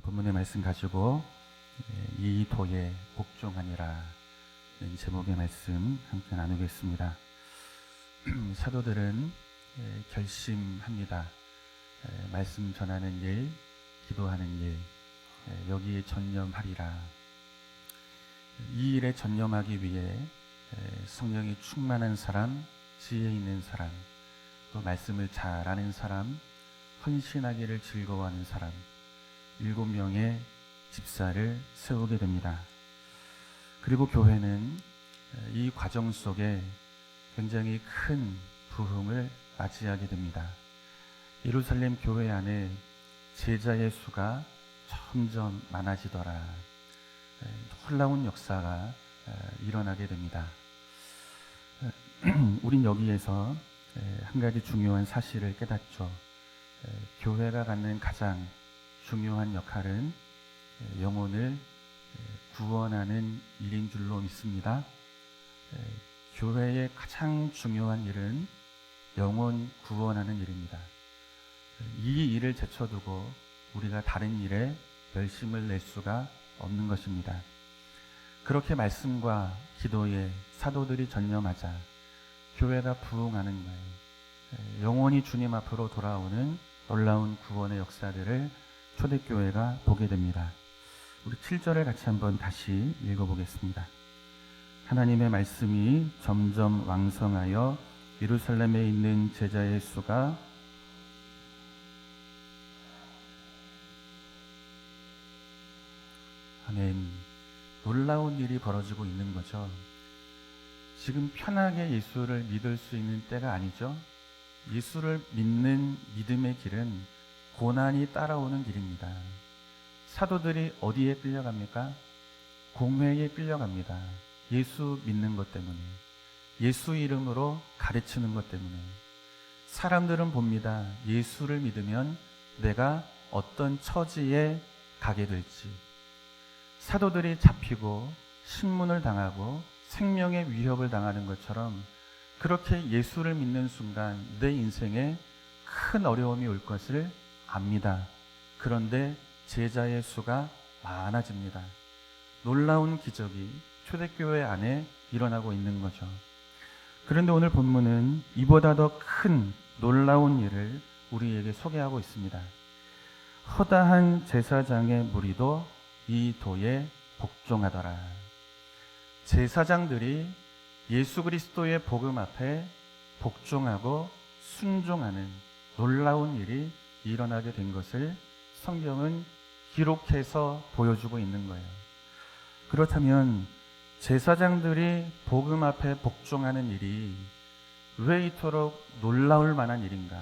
본문의 말씀 가지고 이 도에 복종하니라 제목의 말씀 함께 나누겠습니다. 사도들은 결심합니다. 말씀 전하는 일, 기도하는 일, 여기에 전념하리라. 이 일에 전념하기 위해 성령이 충만한 사람, 지혜 있는 사람, 또 말씀을 잘 아는 사람, 헌신하기를 즐거워하는 사람 7명의 집사를 세우게 됩니다. 그리고 교회는 이 과정 속에 굉장히 큰 부흥을 맞이하게 됩니다. 예루살렘 교회 안에 제자의 수가 점점 많아지더라. 놀라운 역사가 일어나게 됩니다. 우린 여기에서 한 가지 중요한 사실을 깨닫죠. 교회가 갖는 가장 중요한 역할은 영혼을 구원하는 일인 줄로 믿습니다. 교회의 가장 중요한 일은 영혼 구원하는 일입니다. 이 일을 제쳐두고 우리가 다른 일에 열심을 낼 수가 없는 것입니다. 그렇게 말씀과 기도에 사도들이 전념하자 교회가 부흥하는 거예요. 영원히 주님 앞으로 돌아오는 놀라운 구원의 역사들을 초대교회가 보게 됩니다. 우리 7절을 같이 한번 다시 읽어보겠습니다. 하나님의 말씀이 점점 왕성하여 예루살렘에 있는 제자의 수가 아멘. 놀라운 일이 벌어지고 있는 거죠. 지금 편하게 예수를 믿을 수 있는 때가 아니죠. 예수를 믿는 믿음의 길은 고난이 따라오는 길입니다. 사도들이 어디에 끌려갑니까? 공회에 끌려갑니다. 예수 믿는 것 때문에, 예수 이름으로 가르치는 것 때문에. 사람들은 봅니다. 예수를 믿으면 내가 어떤 처지에 가게 될지. 사도들이 잡히고 신문을 당하고 생명의 위협을 당하는 것처럼 그렇게 예수를 믿는 순간 내 인생에 큰 어려움이 올 것을 압니다. 그런데 제자의 수가 많아집니다. 놀라운 기적이 초대교회 안에 일어나고 있는 거죠. 그런데 오늘 본문은 이보다 더 큰 놀라운 일을 우리에게 소개하고 있습니다. 허다한 제사장의 무리도 이 도에 복종하더라. 제사장들이 예수 그리스도의 복음 앞에 복종하고 순종하는 놀라운 일이 일어나게 된 것을 성경은 기록해서 보여주고 있는 거예요. 그렇다면 제사장들이 복음 앞에 복종하는 일이 왜 이토록 놀라울 만한 일인가?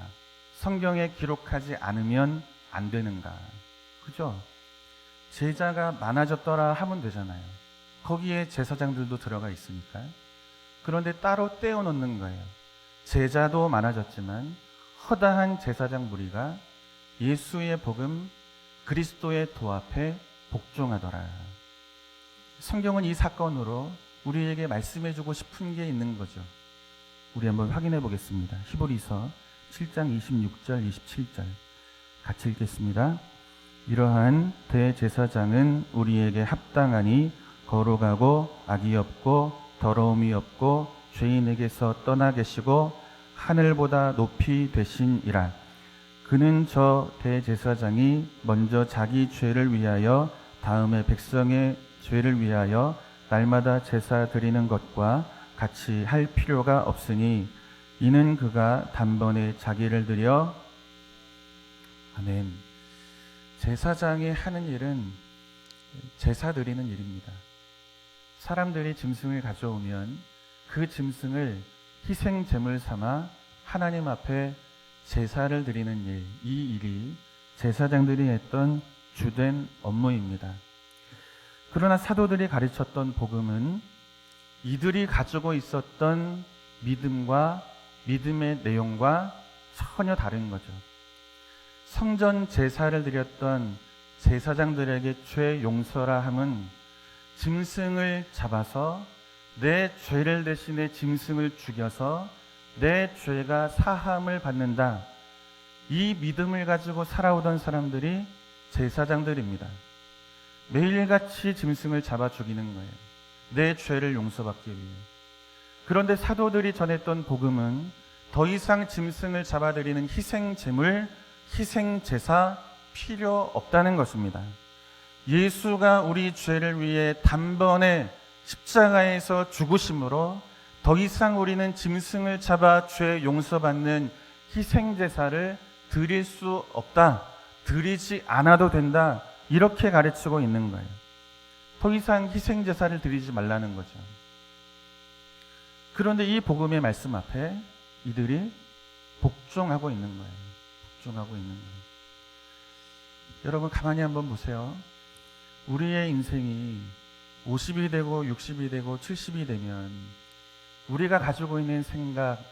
성경에 기록하지 않으면 안 되는가? 그죠? 제자가 많아졌더라 하면 되잖아요. 거기에 제사장들도 들어가 있으니까. 그런데 따로 떼어놓는 거예요. 제자도 많아졌지만 허다한 제사장 무리가 예수의 복음, 그리스도의 도 앞에 복종하더라. 성경은 이 사건으로 우리에게 말씀해주고 싶은 게 있는 거죠. 우리 한번 확인해 보겠습니다. 히브리서 7장 26절, 27절 같이 읽겠습니다. 이러한 대제사장은 우리에게 합당하니 거룩하고 악이 없고 더러움이 없고 죄인에게서 떠나 계시고 하늘보다 높이 되시니라. 그는 저 대제사장이 먼저 자기 죄를 위하여 다음에 백성의 죄를 위하여 날마다 제사 드리는 것과 같이 할 필요가 없으니 이는 그가 단번에 자기를 드려 아멘. 제사장이 하는 일은 제사 드리는 일입니다. 사람들이 짐승을 가져오면 그 짐승을 희생 제물 삼아 하나님 앞에 제사를 드리는 일, 이 일이 제사장들이 했던 주된 업무입니다. 그러나 사도들이 가르쳤던 복음은 이들이 가지고 있었던 믿음과 믿음의 내용과 전혀 다른 거죠. 성전 제사를 드렸던 제사장들에게 죄 용서라 함은 짐승을 잡아서 내 죄를 대신에 짐승을 죽여서 내 죄가 사함을 받는다. 이 믿음을 가지고 살아오던 사람들이 제사장들입니다. 매일같이 짐승을 잡아 죽이는 거예요. 내 죄를 용서받기 위해. 그런데 사도들이 전했던 복음은 더 이상 짐승을 잡아들이는 희생제물, 희생제사 필요 없다는 것입니다. 예수가 우리 죄를 위해 단번에 십자가에서 죽으심으로 더 이상 우리는 짐승을 잡아 죄 용서받는 희생제사를 드릴 수 없다. 드리지 않아도 된다. 이렇게 가르치고 있는 거예요. 더 이상 희생제사를 드리지 말라는 거죠. 그런데 이 복음의 말씀 앞에 이들이 복종하고 있는 거예요. 복종하고 있는 거예요. 여러분 가만히 한번 보세요. 우리의 인생이 50이 되고 60이 되고 70이 되면 우리가 가지고 있는 생각,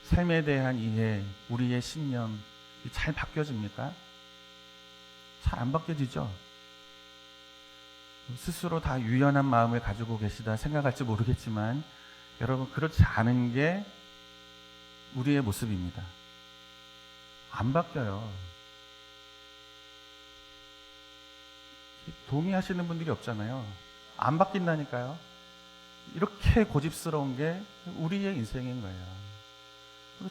삶에 대한 이해, 우리의 신념 잘 바뀌어집니까? 잘 안 바뀌어지죠? 스스로 다 유연한 마음을 가지고 계시다 생각할지 모르겠지만 여러분 그렇지 않은 게 우리의 모습입니다. 안 바뀌어요. 동의하시는 분들이 없잖아요. 안 바뀐다니까요. 이렇게 고집스러운 게 우리의 인생인 거예요.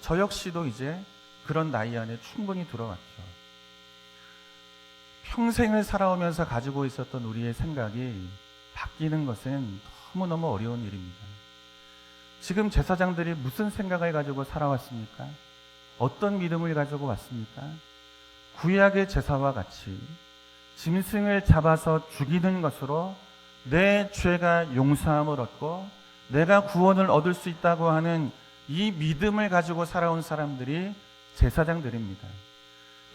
저 역시도 이제 그런 나이 안에 충분히 들어왔죠. 평생을 살아오면서 가지고 있었던 우리의 생각이 바뀌는 것은 너무너무 어려운 일입니다. 지금 제사장들이 무슨 생각을 가지고 살아왔습니까? 어떤 믿음을 가지고 왔습니까? 구약의 제사와 같이 짐승을 잡아서 죽이는 것으로 내 죄가 용서함을 얻고 내가 구원을 얻을 수 있다고 하는 이 믿음을 가지고 살아온 사람들이 제사장들입니다.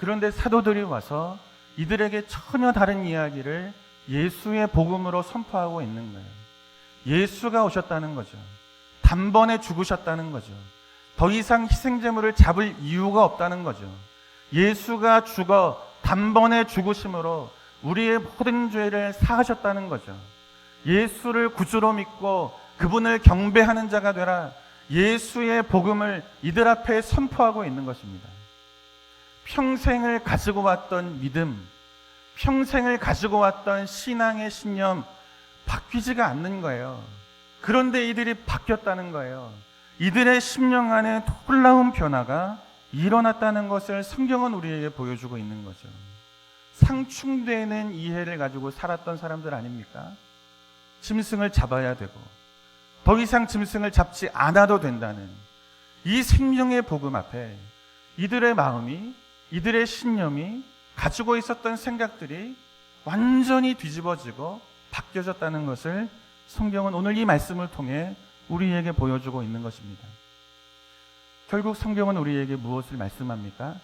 그런데 사도들이 와서 이들에게 전혀 다른 이야기를 예수의 복음으로 선포하고 있는 거예요. 예수가 오셨다는 거죠. 단번에 죽으셨다는 거죠. 더 이상 희생제물을 잡을 이유가 없다는 거죠. 예수가 죽어 단번에 죽으심으로 우리의 모든 죄를 사하셨다는 거죠. 예수를 구주로 믿고 그분을 경배하는 자가 되라. 예수의 복음을 이들 앞에 선포하고 있는 것입니다. 평생을 가지고 왔던 믿음, 평생을 가지고 왔던 신앙의 신념 바뀌지가 않는 거예요. 그런데 이들이 바뀌었다는 거예요. 이들의 심령 안에 놀라운 변화가 일어났다는 것을 성경은 우리에게 보여주고 있는 거죠. 상충되는 이해를 가지고 살았던 사람들 아닙니까? 짐승을 잡아야 되고 더 이상 짐승을 잡지 않아도 된다는 이 생명의 복음 앞에 이들의 마음이, 이들의 신념이 가지고 있었던 생각들이 완전히 뒤집어지고 바뀌어졌다는 것을 성경은 오늘 이 말씀을 통해 우리에게 보여주고 있는 것입니다. 결국 성경은 우리에게 무엇을 말씀합니까?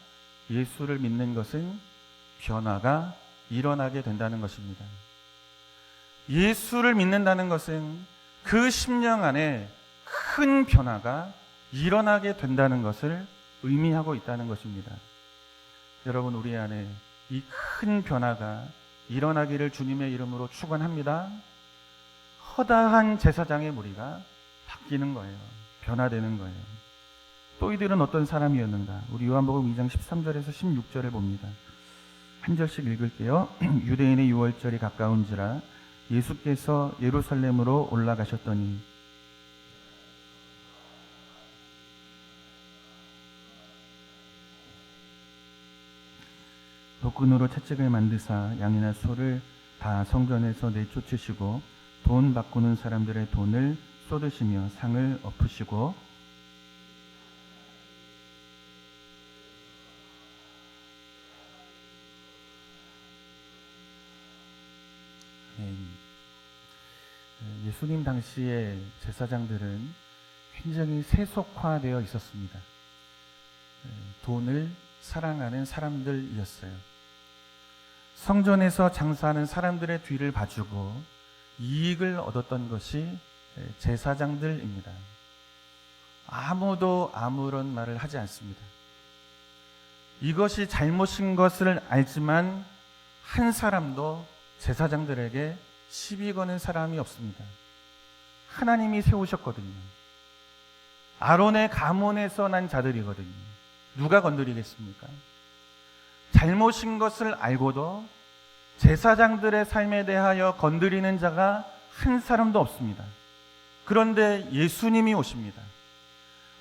예수를 믿는 것은 변화가 일어나게 된다는 것입니다. 예수를 믿는다는 것은 그 심령 안에 큰 변화가 일어나게 된다는 것을 의미하고 있다는 것입니다. 여러분, 우리 안에 이 큰 변화가 일어나기를 주님의 이름으로 축원합니다. 허다한 제사장의 무리가 바뀌는 거예요. 변화되는 거예요. 또 이들은 어떤 사람이었는가? 우리 요한복음 2장 13절에서 16절을 봅니다. 한 절씩 읽을게요. 유대인의 유월절이 가까운지라 예수께서 예루살렘으로 올라가셨더니 독근으로 채찍을 만드사 양이나 소를 다 성전에서 내쫓으시고 돈 바꾸는 사람들의 돈을 쏟으시며 상을 엎으시고 예수님 당시의 제사장들은 굉장히 세속화되어 있었습니다. 돈을 사랑하는 사람들이었어요. 성전에서 장사하는 사람들의 뒤를 봐주고 이익을 얻었던 것이 제사장들입니다. 아무도 아무런 말을 하지 않습니다. 이것이 잘못인 것을 알지만 한 사람도 제사장들에게 시비 거는 사람이 없습니다. 하나님이 세우셨거든요. 아론의 가문에서 난 자들이거든요. 누가 건드리겠습니까? 잘못인 것을 알고도 제사장들의 삶에 대하여 건드리는 자가 한 사람도 없습니다. 그런데 예수님이 오십니다.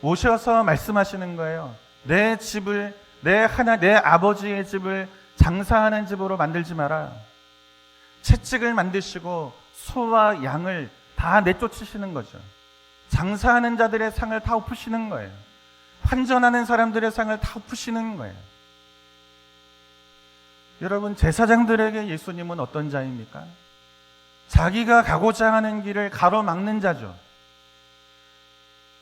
오셔서 말씀하시는 거예요. 내 집을 내 아버지의 집을 장사하는 집으로 만들지 마라. 채찍을 만드시고 소와 양을 다 내쫓으시는 거죠. 장사하는 자들의 상을 다 엎으시는 거예요. 환전하는 사람들의 상을 다 엎으시는 거예요. 여러분, 제사장들에게 예수님은 어떤 자입니까? 자기가 가고자 하는 길을 가로막는 자죠.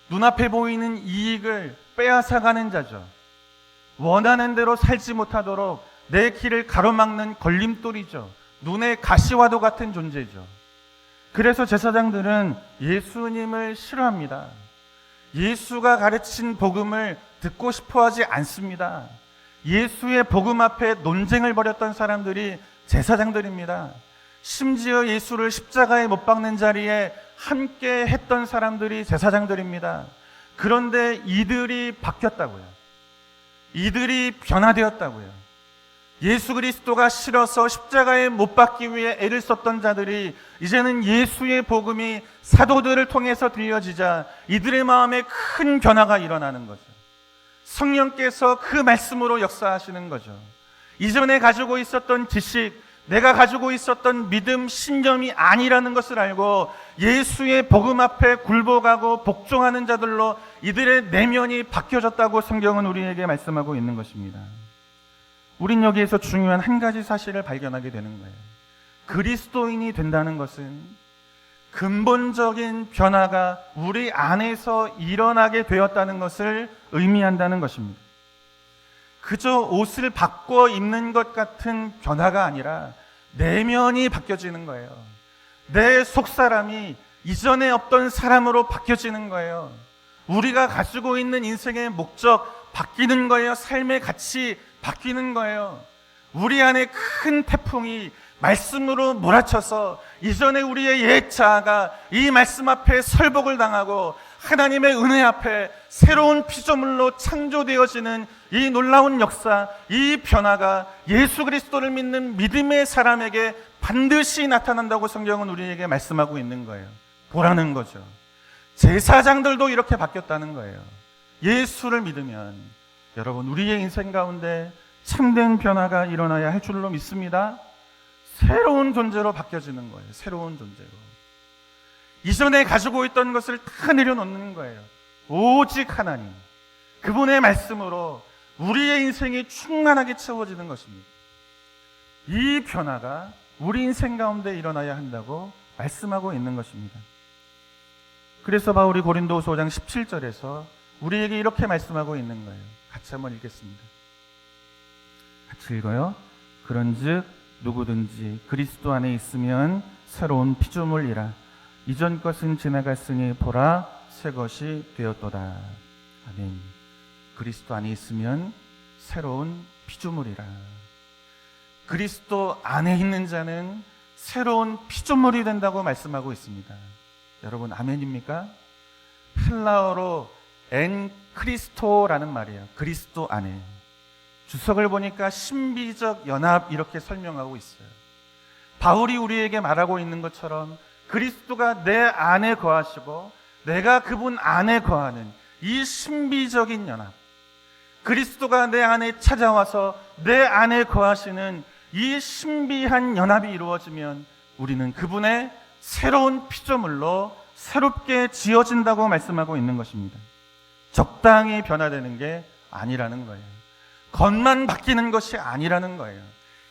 눈앞에 보이는 이익을 빼앗아가는 자죠. 원하는 대로 살지 못하도록 내 길을 가로막는 걸림돌이죠. 눈에 가시와도 같은 존재죠. 그래서 제사장들은 예수님을 싫어합니다. 예수가 가르친 복음을 듣고 싶어하지 않습니다. 예수의 복음 앞에 논쟁을 벌였던 사람들이 제사장들입니다. 심지어 예수를 십자가에 못 박는 자리에 함께 했던 사람들이 제사장들입니다. 그런데 이들이 바뀌었다고요. 이들이 변화되었다고요. 예수 그리스도가 싫어서 십자가에 못 박기 위해 애를 썼던 자들이 이제는 예수의 복음이 사도들을 통해서 들려지자 이들의 마음에 큰 변화가 일어나는 거죠. 성령께서 그 말씀으로 역사하시는 거죠. 이전에 가지고 있었던 지식, 내가 가지고 있었던 믿음, 신념이 아니라는 것을 알고 예수의 복음 앞에 굴복하고 복종하는 자들로 이들의 내면이 바뀌어졌다고 성경은 우리에게 말씀하고 있는 것입니다. 우린 여기에서 중요한 한 가지 사실을 발견하게 되는 거예요. 그리스도인이 된다는 것은 근본적인 변화가 우리 안에서 일어나게 되었다는 것을 의미한다는 것입니다. 그저 옷을 바꿔 입는 것 같은 변화가 아니라 내면이 바뀌어지는 거예요. 내 속사람이 이전에 없던 사람으로 바뀌어지는 거예요. 우리가 가지고 있는 인생의 목적 바뀌는 거예요. 삶의 가치 바뀌는 거예요. 우리 안에 큰 태풍이 말씀으로 몰아쳐서 이전에 우리의 옛 자아가 이 말씀 앞에 설복을 당하고 하나님의 은혜 앞에 새로운 피조물로 창조되어지는 이 놀라운 역사, 이 변화가 예수 그리스도를 믿는 믿음의 사람에게 반드시 나타난다고 성경은 우리에게 말씀하고 있는 거예요. 보라는 거죠. 제사장들도 이렇게 바뀌었다는 거예요. 예수를 믿으면 여러분, 우리의 인생 가운데 참된 변화가 일어나야 할 줄로 믿습니다. 새로운 존재로 바뀌어지는 거예요. 새로운 존재로. 이전에 가지고 있던 것을 다 내려놓는 거예요. 오직 하나님, 그분의 말씀으로 우리의 인생이 충만하게 채워지는 것입니다. 이 변화가 우리 인생 가운데 일어나야 한다고 말씀하고 있는 것입니다. 그래서 바울이 고린도후서 5장 17절에서 우리에게 이렇게 말씀하고 있는 거예요. 같이 한번 읽겠습니다. 같이 읽어요. 그런즉 누구든지 그리스도 안에 있으면 새로운 피조물이라. 이전 것은 지나갔으니 보라 새 것이 되었도다. 아멘. 그리스도 안에 있으면 새로운 피조물이라. 그리스도 안에 있는 자는 새로운 피조물이 된다고 말씀하고 있습니다. 여러분, 아멘입니까? 헬라어로 엔 크리스토라는 말이에요. 그리스도 안에. 주석을 보니까 신비적 연합 이렇게 설명하고 있어요. 바울이 우리에게 말하고 있는 것처럼 그리스도가 내 안에 거하시고 내가 그분 안에 거하는 이 신비적인 연합, 그리스도가 내 안에 찾아와서 내 안에 거하시는 이 신비한 연합이 이루어지면 우리는 그분의 새로운 피조물로 새롭게 지어진다고 말씀하고 있는 것입니다. 적당히 변화되는 게 아니라는 거예요. 겉만 바뀌는 것이 아니라는 거예요.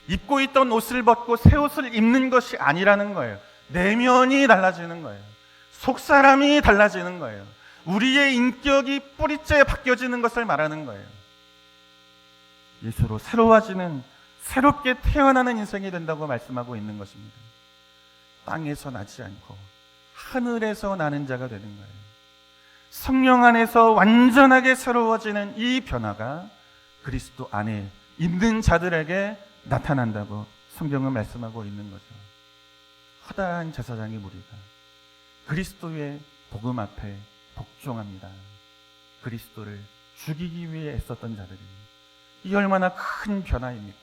입고 있던 옷을 벗고 새 옷을 입는 것이 아니라는 거예요. 내면이 달라지는 거예요. 속사람이 달라지는 거예요. 우리의 인격이 뿌리째 바뀌어지는 것을 말하는 거예요. 예수로 새로워지는, 새롭게 태어나는 인생이 된다고 말씀하고 있는 것입니다. 땅에서 나지 않고 하늘에서 나는 자가 되는 거예요. 성령 안에서 완전하게 새로워지는 이 변화가 그리스도 안에 있는 자들에게 나타난다고 성경은 말씀하고 있는 거죠. 허다한 제사장의 무리가 그리스도의 복음 앞에 복종합니다. 그리스도를 죽이기 위해 애썼던 자들이 이 얼마나 큰 변화입니까?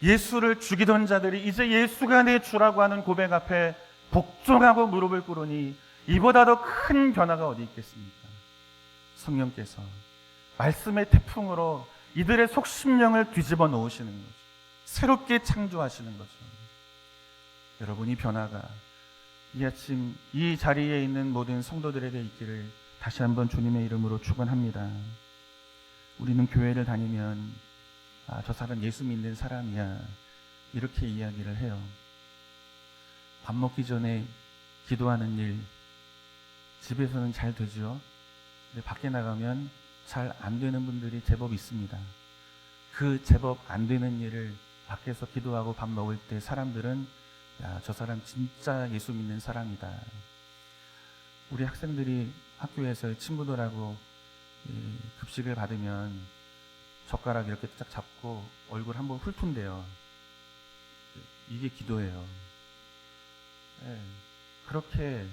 예수를 죽이던 자들이 이제 예수가 내 주라고 하는 고백 앞에 복종하고 무릎을 꿇으니 이보다 더 큰 변화가 어디 있겠습니까? 성령께서 말씀의 태풍으로 이들의 속심령을 뒤집어 놓으시는 거죠. 새롭게 창조하시는 거죠. 여러분, 이 변화가 이 아침 이 자리에 있는 모든 성도들에게 있기를 다시 한번 주님의 이름으로 축원합니다. 우리는 교회를 다니면 저 사람 예수 믿는 사람이야, 이렇게 이야기를 해요. 밥 먹기 전에 기도하는 일 집에서는 잘 되죠. 근데 밖에 나가면 잘 안 되는 분들이 제법 있습니다. 그 제법 안 되는 일을 밖에서 기도하고 밥 먹을 때 사람들은 저 사람 진짜 예수 믿는 사람이다. 우리 학생들이 학교에서 친구들하고 급식을 받으면 젓가락 이렇게 딱 잡고 얼굴 한번 훑은대요. 이게 기도예요. 그렇게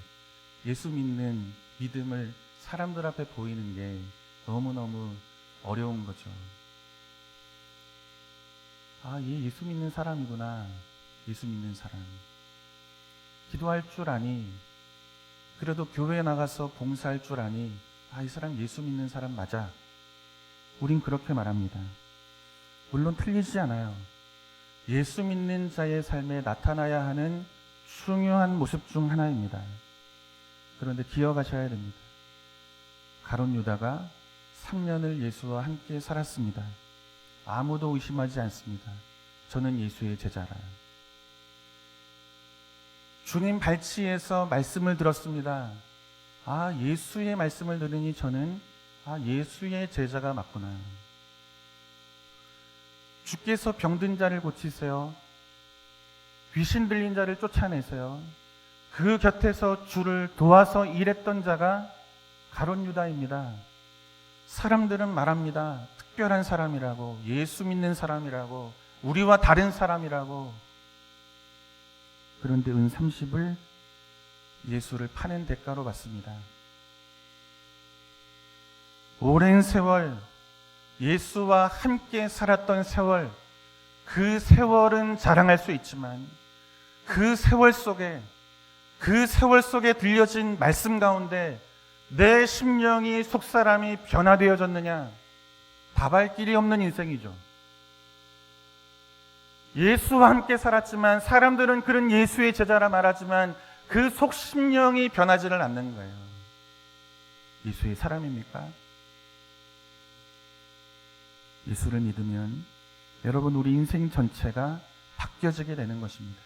예수 믿는 믿음을 사람들 앞에 보이는 게 너무너무 어려운 거죠. 얘 예수 믿는 사람이구나. 예수 믿는 사람. 기도할 줄 아니. 그래도 교회에 나가서 봉사할 줄 아니. 이 사람 예수 믿는 사람 맞아. 우린 그렇게 말합니다. 물론 틀리지 않아요. 예수 믿는 자의 삶에 나타나야 하는 중요한 모습 중 하나입니다. 그런데 기억하셔야 됩니다. 가룟 유다가 3년을 예수와 함께 살았습니다. 아무도 의심하지 않습니다. 저는 예수의 제자라. 주님 발치에서 말씀을 들었습니다. 예수의 말씀을 들으니 저는 예수의 제자가 맞구나. 주께서 병든 자를 고치세요. 귀신 들린 자를 쫓아내세요. 그 곁에서 주를 도와서 일했던 자가 가룟 유다입니다. 사람들은 말합니다. 특별한 사람이라고, 예수 믿는 사람이라고, 우리와 다른 사람이라고. 그런데 은 30을 예수를 파는 대가로 받습니다. 오랜 세월 예수와 함께 살았던 세월, 그 세월은 자랑할 수 있지만 그 세월 속에 들려진 말씀 가운데 내 심령이 속사람이 변화되어졌느냐? 답할 길이 없는 인생이죠. 예수와 함께 살았지만 사람들은 그런 예수의 제자라 말하지만 그 속심령이 변하지를 않는 거예요. 예수의 사람입니까? 예수를 믿으면 여러분, 우리 인생 전체가 바뀌어지게 되는 것입니다.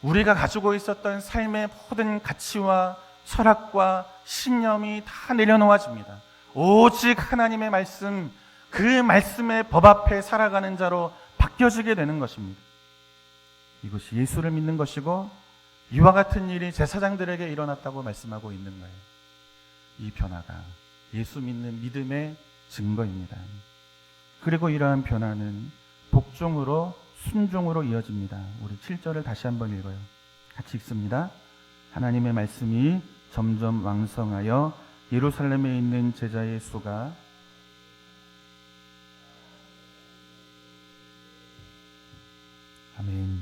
우리가 가지고 있었던 삶의 모든 가치와 철학과 신념이 다 내려놓아집니다. 오직 하나님의 말씀, 그 말씀의 법 앞에 살아가는 자로 바뀌어지게 되는 것입니다. 이것이 예수를 믿는 것이고 이와 같은 일이 제사장들에게 일어났다고 말씀하고 있는 거예요. 이 변화가 예수 믿는 믿음의 증거입니다. 그리고 이러한 변화는 복종으로 순종으로 이어집니다. 우리 7절을 다시 한번 읽어요. 같이 읽습니다. 하나님의 말씀이 점점 왕성하여 예루살렘에 있는 제자의 수가 아멘.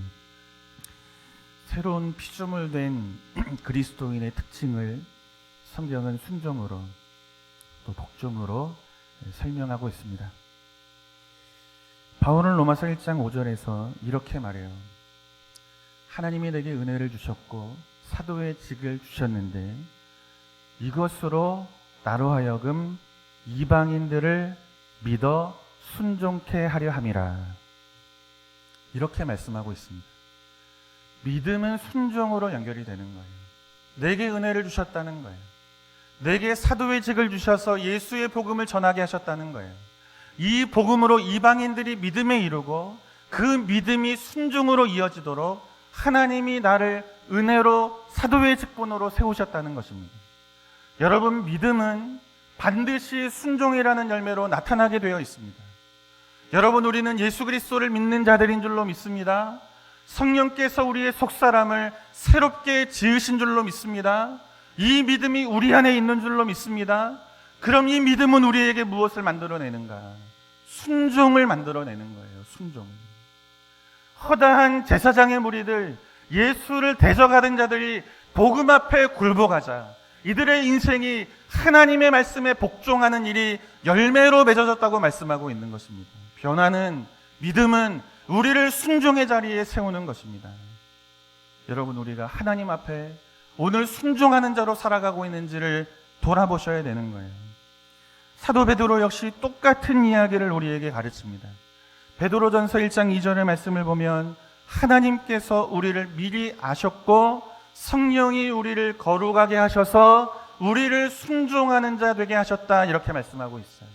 새로운 피조물 된 그리스도인의 특징을 성경은 순종으로 또 복종으로 설명하고 있습니다. 바울은 로마서 1장 5절에서 이렇게 말해요. 하나님이 내게 은혜를 주셨고 사도의 직을 주셨는데 이것으로 나로 하여금 이방인들을 믿어 순종케 하려 함이라. 이렇게 말씀하고 있습니다. 믿음은 순종으로 연결이 되는 거예요. 내게 은혜를 주셨다는 거예요. 내게 사도의 직을 주셔서 예수의 복음을 전하게 하셨다는 거예요. 이 복음으로 이방인들이 믿음에 이르고 그 믿음이 순종으로 이어지도록 하나님이 나를 은혜로 사도의 직분으로 세우셨다는 것입니다. 여러분, 믿음은 반드시 순종이라는 열매로 나타나게 되어 있습니다. 여러분, 우리는 예수 그리스도를 믿는 자들인 줄로 믿습니다. 성령께서 우리의 속사람을 새롭게 지으신 줄로 믿습니다. 이 믿음이 우리 안에 있는 줄로 믿습니다. 그럼 이 믿음은 우리에게 무엇을 만들어내는가? 순종을 만들어내는 거예요. 순종을. 허다한 제사장의 무리들, 예수를 대적하던 자들이 복음 앞에 굴복하자 이들의 인생이 하나님의 말씀에 복종하는 일이 열매로 맺어졌다고 말씀하고 있는 것입니다. 변화는, 믿음은 우리를 순종의 자리에 세우는 것입니다. 여러분, 우리가 하나님 앞에 오늘 순종하는 자로 살아가고 있는지를 돌아보셔야 되는 거예요. 사도 베드로 역시 똑같은 이야기를 우리에게 가르칩니다. 베드로전서 1장 2절의 말씀을 보면 하나님께서 우리를 미리 아셨고 성령이 우리를 거룩하게 하셔서 우리를 순종하는 자 되게 하셨다, 이렇게 말씀하고 있어요.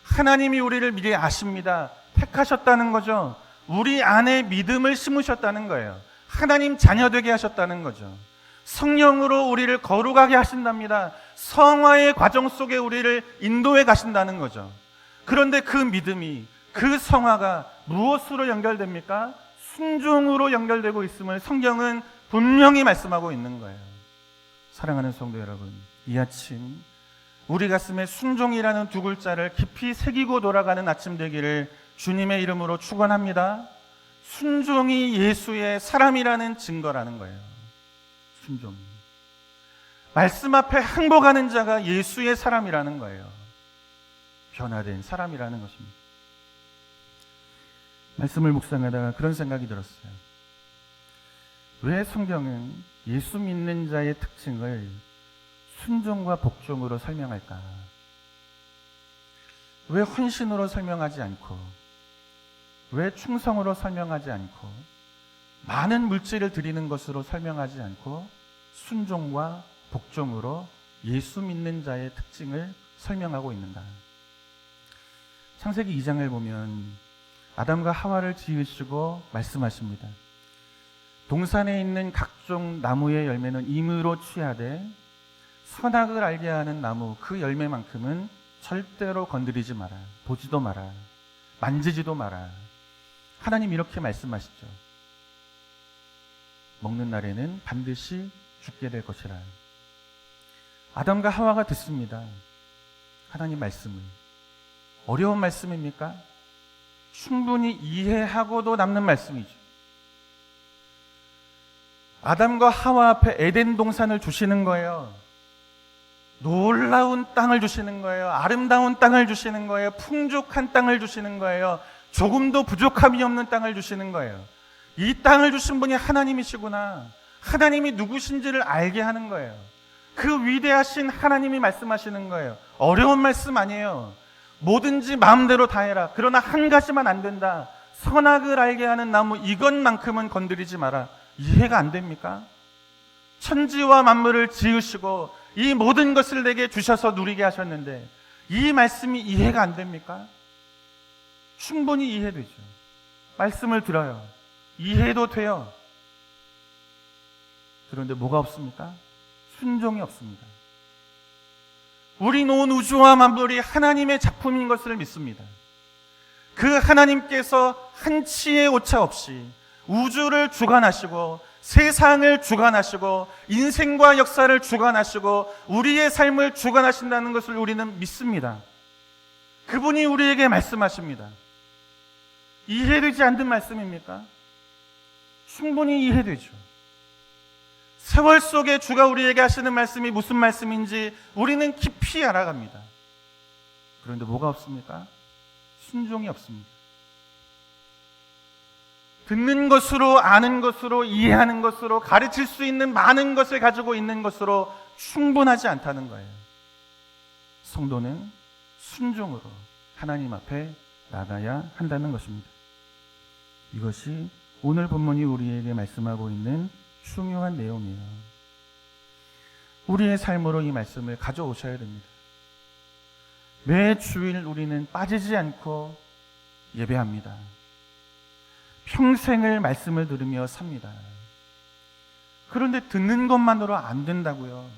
하나님이 우리를 미리 아십니다. 택하셨다는 거죠. 우리 안에 믿음을 심으셨다는 거예요. 하나님 자녀 되게 하셨다는 거죠. 성령으로 우리를 거룩하게 하신답니다. 성화의 과정 속에 우리를 인도해 가신다는 거죠. 그런데 그 믿음이, 그 성화가 무엇으로 연결됩니까? 순종으로 연결되고 있음을 성경은 분명히 말씀하고 있는 거예요. 사랑하는 성도 여러분, 이 아침 우리 가슴에 순종이라는 두 글자를 깊이 새기고 돌아가는 아침 되기를 주님의 이름으로 축원합니다. 순종이 예수의 사람이라는 증거라는 거예요. 순종. 말씀 앞에 항복하는 자가 예수의 사람이라는 거예요. 변화된 사람이라는 것입니다. 말씀을 묵상하다가 그런 생각이 들었어요. 왜 성경은 예수 믿는 자의 특징을 순종과 복종으로 설명할까? 왜 헌신으로 설명하지 않고, 왜 충성으로 설명하지 않고, 많은 물질을 드리는 것으로 설명하지 않고 순종과 복종으로 예수 믿는 자의 특징을 설명하고 있는가? 창세기 2장을 보면 아담과 하와를 지으시고 말씀하십니다. 동산에 있는 각종 나무의 열매는 임의로 취하되 선악을 알게 하는 나무 그 열매만큼은 절대로 건드리지 마라. 보지도 마라. 만지지도 마라. 하나님 이렇게 말씀하시죠. 먹는 날에는 반드시 죽게 될 것이라. 아담과 하와가 듣습니다. 하나님 말씀을. 어려운 말씀입니까? 충분히 이해하고도 남는 말씀이죠. 아담과 하와 앞에 에덴 동산을 주시는 거예요. 놀라운 땅을 주시는 거예요. 아름다운 땅을 주시는 거예요. 풍족한 땅을 주시는 거예요. 조금도 부족함이 없는 땅을 주시는 거예요. 이 땅을 주신 분이 하나님이시구나. 하나님이 누구신지를 알게 하는 거예요. 그 위대하신 하나님이 말씀하시는 거예요. 어려운 말씀 아니에요. 뭐든지 마음대로 다 해라. 그러나 한 가지만 안 된다. 선악을 알게 하는 나무 이것만큼은 건드리지 마라. 이해가 안 됩니까? 천지와 만물을 지으시고 이 모든 것을 내게 주셔서 누리게 하셨는데 이 말씀이 이해가 안 됩니까? 충분히 이해되죠. 말씀을 들어요. 이해도 돼요. 그런데 뭐가 없습니까? 순종이 없습니다. 우리 온 우주와 만물이 하나님의 작품인 것을 믿습니다. 그 하나님께서 한치의 오차 없이 우주를 주관하시고 세상을 주관하시고 인생과 역사를 주관하시고 우리의 삶을 주관하신다는 것을 우리는 믿습니다. 그분이 우리에게 말씀하십니다. 이해되지 않는 말씀입니까? 충분히 이해되죠. 세월 속에 주가 우리에게 하시는 말씀이 무슨 말씀인지 우리는 깊이 알아갑니다. 그런데 뭐가 없습니까? 순종이 없습니다. 듣는 것으로, 아는 것으로, 이해하는 것으로, 가르칠 수 있는 많은 것을 가지고 있는 것으로 충분하지 않다는 거예요. 성도는 순종으로 하나님 앞에 나가야 한다는 것입니다. 이것이 오늘 본문이 우리에게 말씀하고 있는 중요한 내용이에요. 우리의 삶으로 이 말씀을 가져오셔야 됩니다. 매 주일 우리는 빠지지 않고 예배합니다. 평생을 말씀을 들으며 삽니다. 그런데 듣는 것만으로 안 된다고요.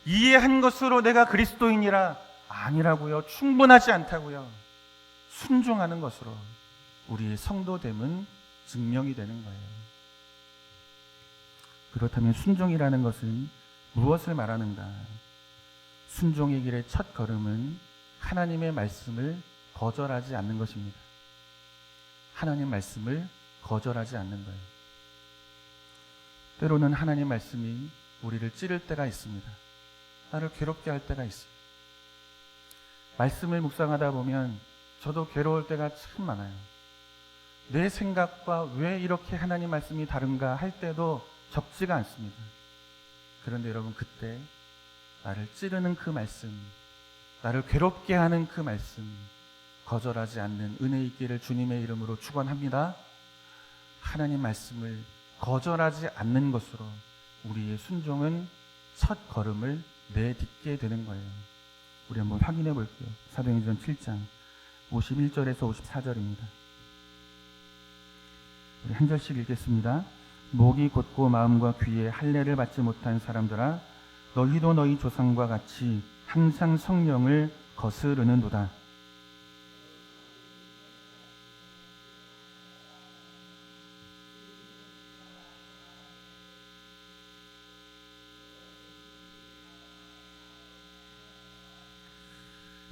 이해한 것으로 내가 그리스도인이라 아니라고요. 충분하지 않다고요. 순종하는 것으로 우리의 성도됨은 증명이 되는 거예요. 그렇다면 순종이라는 것은 무엇을 말하는가? 순종의 길의 첫 걸음은 하나님의 말씀을 거절하지 않는 것입니다. 하나님 말씀을 거절하지 않는 거예요. 때로는 하나님 말씀이 우리를 찌를 때가 있습니다. 나를 괴롭게 할 때가 있어요. 말씀을 묵상하다 보면 저도 괴로울 때가 참 많아요. 내 생각과 왜 이렇게 하나님 말씀이 다른가 할 때도 적지가 않습니다. 그런데 여러분, 그때 나를 찌르는 그 말씀, 나를 괴롭게 하는 그 말씀 거절하지 않는 은혜 있기를 주님의 이름으로 축원합니다. 하나님 말씀을 거절하지 않는 것으로 우리의 순종은 첫 걸음을 내딛게 되는 거예요. 우리 한번 확인해 볼게요. 사도행전 7장 51절에서 54절입니다. 우리 한 절씩 읽겠습니다. 목이 곧고 마음과 귀에 할례를 받지 못한 사람들아, 너희도 너희 조상과 같이 항상 성령을 거스르는도다.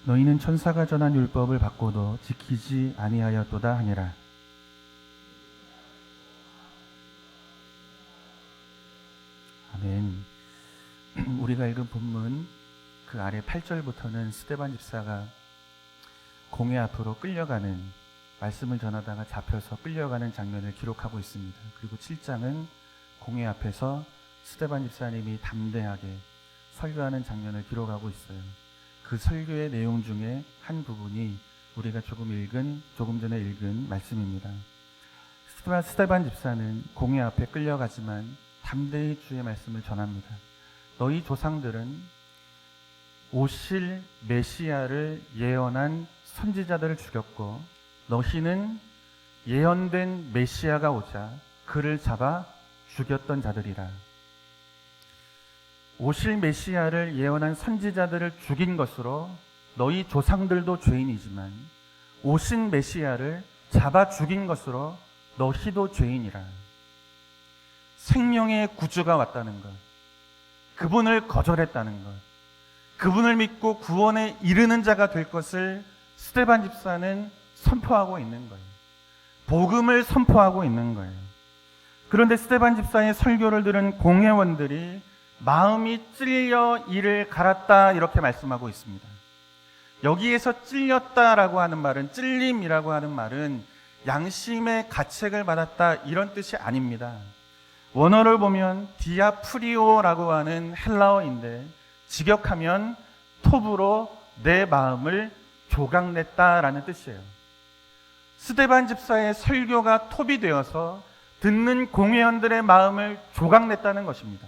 너희는 천사가 전한 율법을 받고도 지키지 아니하였도다 하니라. 아멘. 우리가 읽은 본문 그 아래 8절부터는 스데반 집사가 공회 앞으로 끌려가는, 말씀을 전하다가 잡혀서 끌려가는 장면을 기록하고 있습니다. 그리고 7장은 공회 앞에서 스데반 집사님이 담대하게 설교하는 장면을 기록하고 있어요. 그 설교의 내용 중에 한 부분이 우리가 조금 전에 읽은 말씀입니다. 스데반 집사는 공회 앞에 끌려가지만 담대히 주의 말씀을 전합니다. 너희 조상들은 오실 메시아를 예언한 선지자들을 죽였고, 너희는 예언된 메시아가 오자 그를 잡아 죽였던 자들이라. 오실 메시아를 예언한 선지자들을 죽인 것으로 너희 조상들도 죄인이지만, 오신 메시아를 잡아 죽인 것으로 너희도 죄인이라. 생명의 구주가 왔다는 것, 그분을 거절했다는 것, 그분을 믿고 구원에 이르는 자가 될 것을 스데반 집사는 선포하고 있는 거예요. 복음을 선포하고 있는 거예요. 그런데 스데반 집사의 설교를 들은 공회원들이 마음이 찔려 이를 갈았다, 이렇게 말씀하고 있습니다. 여기에서 찔렸다라고 하는 말은, 찔림이라고 하는 말은 양심의 가책을 받았다, 이런 뜻이 아닙니다. 원어를 보면 디아프리오라고 하는 헬라어인데, 직역하면 톱으로 내 마음을 조각냈다라는 뜻이에요. 스데반 집사의 설교가 톱이 되어서 듣는 공회원들의 마음을 조각냈다는 것입니다.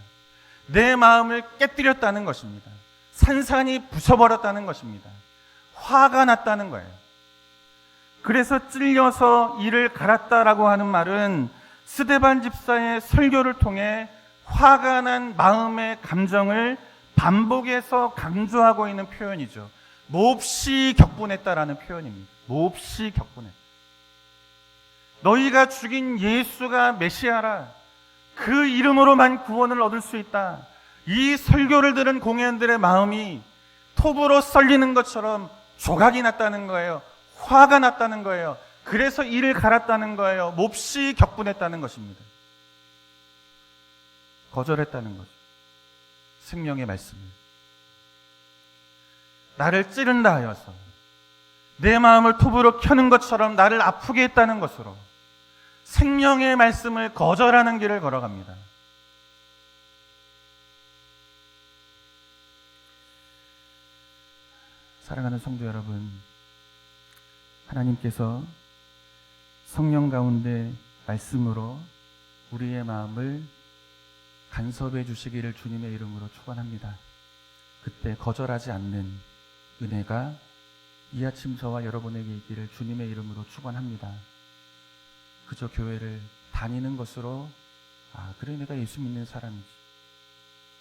내 마음을 깨뜨렸다는 것입니다. 산산이 부숴버렸다는 것입니다. 화가 났다는 거예요. 그래서 찔려서 이를 갈았다라고 하는 말은 스데반 집사의 설교를 통해 화가 난 마음의 감정을 반복해서 강조하고 있는 표현이죠. 몹시 격분했다라는 표현입니다. 몹시 격분했다. 너희가 죽인 예수가 메시아라. 그 이름으로만 구원을 얻을 수 있다. 이 설교를 들은 공회원들의 마음이 톱으로 썰리는 것처럼 조각이 났다는 거예요. 화가 났다는 거예요. 그래서 이를 갈았다는 거예요. 몹시 격분했다는 것입니다. 거절했다는 거죠. 생명의 말씀을. 나를 찌른다 하여서 내 마음을 톱으로 켜는 것처럼 나를 아프게 했다는 것으로 생명의 말씀을 거절하는 길을 걸어갑니다. 사랑하는 성도 여러분, 하나님께서 성령 가운데 말씀으로 우리의 마음을 간섭해 주시기를 주님의 이름으로 축원합니다. 그때 거절하지 않는 은혜가 이 아침 저와 여러분에게 있기를 주님의 이름으로 축원합니다. 그저 교회를 다니는 것으로 그래, 내가 예수 믿는 사람이지.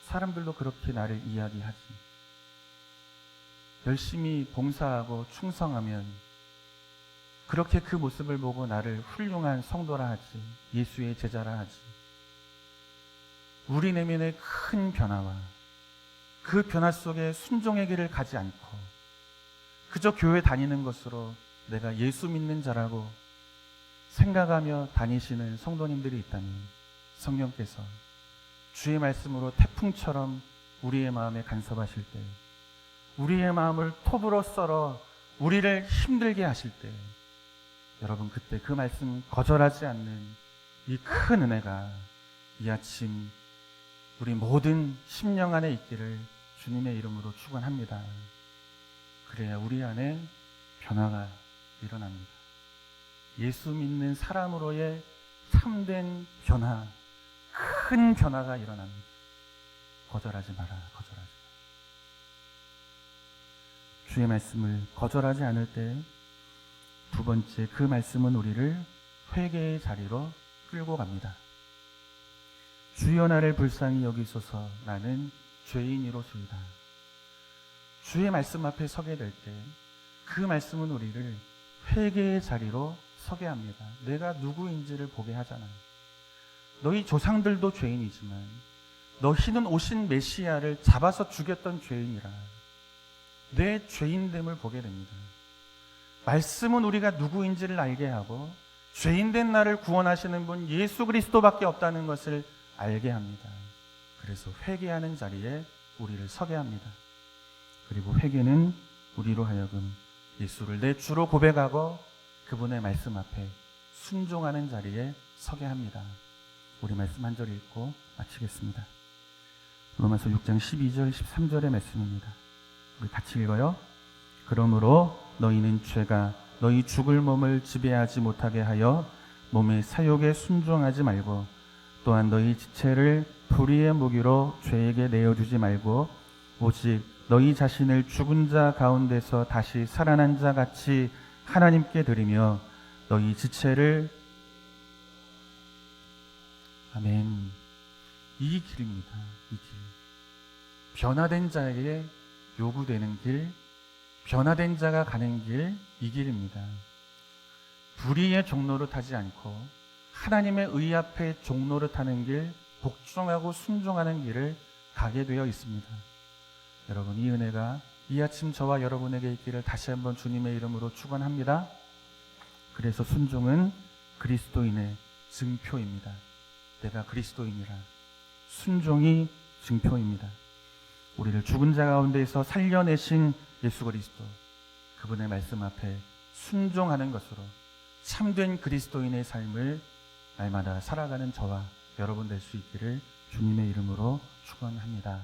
사람들도 그렇게 나를 이야기하지. 열심히 봉사하고 충성하면 그렇게 그 모습을 보고 나를 훌륭한 성도라 하지, 예수의 제자라 하지. 우리 내면의 큰 변화와 그 변화 속에 순종의 길을 가지 않고 그저 교회 다니는 것으로 내가 예수 믿는 자라고 생각하며 다니시는 성도님들이 있다면 성령께서 주의 말씀으로 태풍처럼 우리의 마음에 간섭하실 때, 우리의 마음을 톱으로 썰어 우리를 힘들게 하실 때, 여러분 그때 그 말씀 거절하지 않는 이 큰 은혜가 이 아침 우리 모든 심령 안에 있기를 주님의 이름으로 축원합니다. 그래야 우리 안에 변화가 일어납니다. 예수 믿는 사람으로의 참된 변화, 큰 변화가 일어납니다. 거절하지 마라, 거절하지 마라. 주의 말씀을 거절하지 않을 때 두 번째, 그 말씀은 우리를 회개의 자리로 끌고 갑니다. 주여 나를 불쌍히 여기소서, 나는 죄인이로소이다. 주의 말씀 앞에 서게 될 때 그 말씀은 우리를 회개의 자리로 서게 합니다. 내가 누구인지를 보게 하잖아요. 너희 조상들도 죄인이지만 너희는 오신 메시아를 잡아서 죽였던 죄인이라 내 죄인됨을 보게 됩니다. 말씀은 우리가 누구인지를 알게 하고 죄인된 나를 구원하시는 분 예수 그리스도밖에 없다는 것을 알게 합니다. 그래서 회개하는 자리에 우리를 서게 합니다. 그리고 회개는 우리로 하여금 예수를 내 주로 고백하고 그분의 말씀 앞에 순종하는 자리에 서게 합니다. 우리 말씀 한 절 읽고 마치겠습니다. 로마서 6장 12절 13절의 말씀입니다. 우리 같이 읽어요. 그러므로 너희는 죄가 너희 죽을 몸을 지배하지 못하게 하여 몸의 사욕에 순종하지 말고 또한 너희 지체를 불의의 무기로 죄에게 내어주지 말고 오직 너희 자신을 죽은 자 가운데서 다시 살아난 자 같이 하나님께 드리며 너희 지체를 아멘. 이 길입니다. 이 길. 변화된 자에게 요구되는 길, 변화된 자가 가는 길, 이 길입니다. 불의의 종로를 타지 않고 하나님의 의 앞에 종로를 타는 길, 복종하고 순종하는 길을 가게 되어 있습니다. 여러분, 이 은혜가 이 아침 저와 여러분에게 있기를 다시 한번 주님의 이름으로 축원합니다. 그래서 순종은 그리스도인의 증표입니다. 내가 그리스도인이라. 순종이 증표입니다. 우리를 죽은 자 가운데에서 살려내신 예수 그리스도, 그분의 말씀 앞에 순종하는 것으로 참된 그리스도인의 삶을 날마다 살아가는 저와 여러분 될 수 있기를 주님의 이름으로 축원합니다.